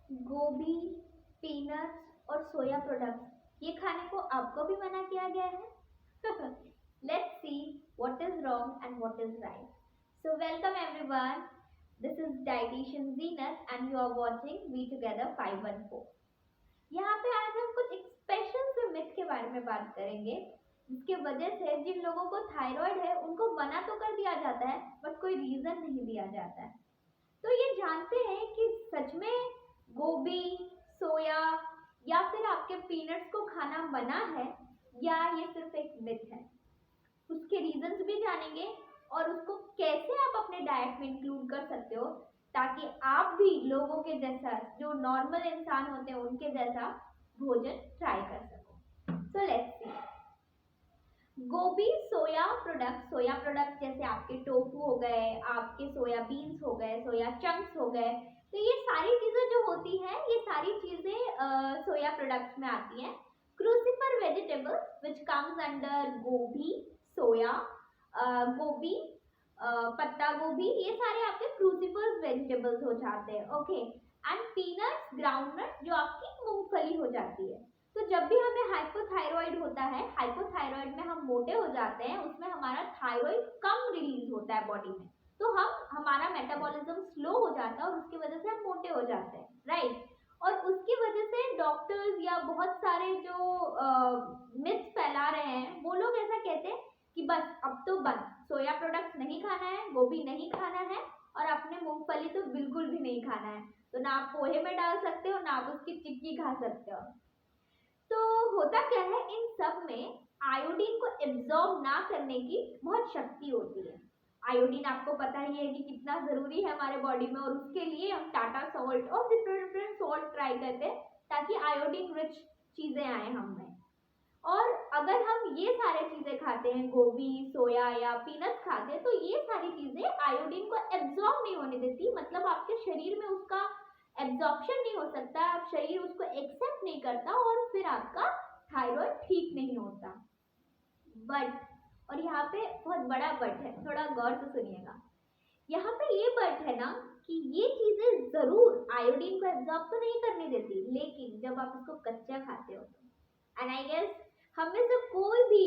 गोभी, पीनट्स और सोया प्रोडक्ट्स ये खाने को आपको भी मना किया गया है। Let's see what is wrong and what is right. So welcome everyone, this is dietitian Zeenat and you are watching we together 514। यहाँ पे आज हम कुछ एक स्पेशल से मिथ के बारे में बात करेंगे जिसके वजह से जिन लोगों को थायराइड है उनको मना तो कर दिया जाता है बट कोई रीजन नहीं दिया जाता है। तो ये जानते हैं कि सच में गोभी, सोया या फिर आपके पीनट्स को खाना मना है या ये सिर्फ एक मिथ है। उसके रीजंस भी जानेंगे और उसको कैसे आप अपने डाइट में इंक्लूड कर सकते हो ताकि आप भी लोगों के जैसा, जो नॉर्मल इंसान होते हैं उनके जैसा भोजन ट्राई कर सको। So let's see. गोभी, सोया प्रोडक्ट जैसे आपके टोफू हो गए, आपके सोयाबीन्स हो गए, सोया चंक्स हो गए, तो ये सारी चीजें जो होती हैं ये सारी चीजें सोया प्रोडक्ट्स में आती हैं। क्रूसिफर वेजिटेबल्स विच कम्स अंडर गोभी, सोया, गोभी, पत्ता गोभी, ये सारे आपके क्रूसिफर वेजिटेबल्स हो जाते हैं। ओके, एंड पीनट्स, ग्राउंडनट जो आपकी मूंगफली हो जाती है। तो जब भी हमें हाइपोथायराइड होता है, हाइपोथायराइड में हम मोटे हो जाते हैं, उसमें हमारा थायराइड कम रिलीज होता है बॉडी में, तो हमारा मेटाबॉलिज्म स्लो हो जाता है और उसकी वजह से हम मोटे हो जाते हैं, राइट। और उसकी वजह से डॉक्टर्स या बहुत सारे जो मिथ्स फैला रहे हैं वो लोग ऐसा कहते हैं कि बस अब तो बंद, सोया प्रोडक्ट्स नहीं खाना है, गोभी नहीं खाना है और अपने मूंगफली तो बिल्कुल भी नहीं खाना है। तो ना आप पोहे में डाल सकते हो ना आप उसकी चिक्की खा सकते हो। तो होता क्या है, इन सब में आयोडीन को एब्जॉर्ब ना करने की बहुत शक्ति होती है। आयोडीन आपको पता ही है कि कितना जरूरी है हमारे बॉडी में, और उसके लिए हम टाटा सॉल्ट और डिफरेंट डिफरेंट सॉल्ट ट्राई करते हैं ताकि आयोडीन रिच चीजें आए हम में। और अगर हम ये सारे चीजें खाते हैं, गोभी, सोया या पीनट्स खाते हैं, तो ये सारी चीजें आयोडीन को एब्जॉर्ब नहीं होने देती, मतलब आपके शरीर में उसका एब्जॉर्प्शन नहीं हो सकता, आप शरीर उसको एक्सेप्ट नहीं करता और फिर आपका थायराइड ठीक नहीं होता। बट, और यहाँ पे बहुत बड़ा बट है, थोड़ा गौर से सुनिएगा। यहाँ पे ये बट है ना कि ये चीजें जरूर आयोडीन को एब्जॉर्ब तो नहीं करने देती, लेकिन जब आप इसको कच्चा खाते हो तो, एंड आई गेस हम में से कोई भी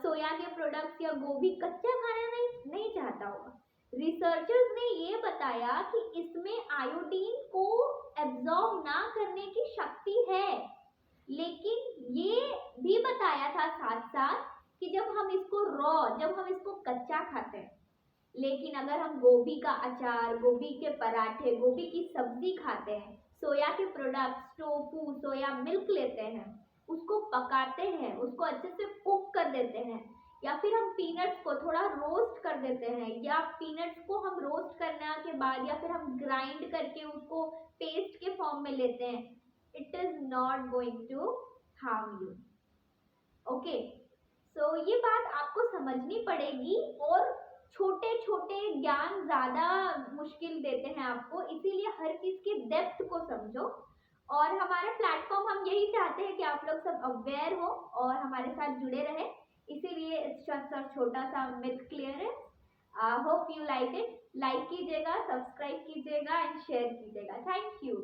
सोया के प्रोडक्ट्स या गोभी कच्चा खाना नहीं चाहता होगा। रिसर्चर्स ने ये बताया कि इसमें आयोडीन को एब्जॉर्ब ना करने की शक्ति है, लेकिन ये भी बताया था साथ साथ कि जब हम इसको जब हम इसको कच्चा खाते हैं, लेकिन अगर हम गोभी का अचार, गोभी के पराठे, गोभी की सब्जी खाते हैं, सोया के प्रोडक्ट्स, टोफू, सोया मिल्क लेते हैं, उसको पकाते हैं, उसको अच्छे से कुक कर देते हैं, या फिर हम पीनट्स को थोड़ा रोस्ट कर देते हैं, या पीनट्स को हम रोस्ट करने के बाद या फिर हम ग्राइंड करके उसको पेस्ट के फॉर्म में लेते हैं, it is not going to harm you. Okay, so ये बात आपको समझनी पड़ेगी, और छोटे छोटे ज्ञान ज्यादा मुश्किल देते हैं आपको, इसीलिए हर चीज की डेप्थ को समझो। और हमारा प्लेटफॉर्म हम यही चाहते हैं कि आप लोग सब अवेयर हो और हमारे साथ जुड़े रहे, इसीलिए छोटा सा मिथ क्लियर है। Hope you like it, like कीजिएगा, सब्सक्राइब कीजिएगा एंड शेयर कीजिएगा। Thank you.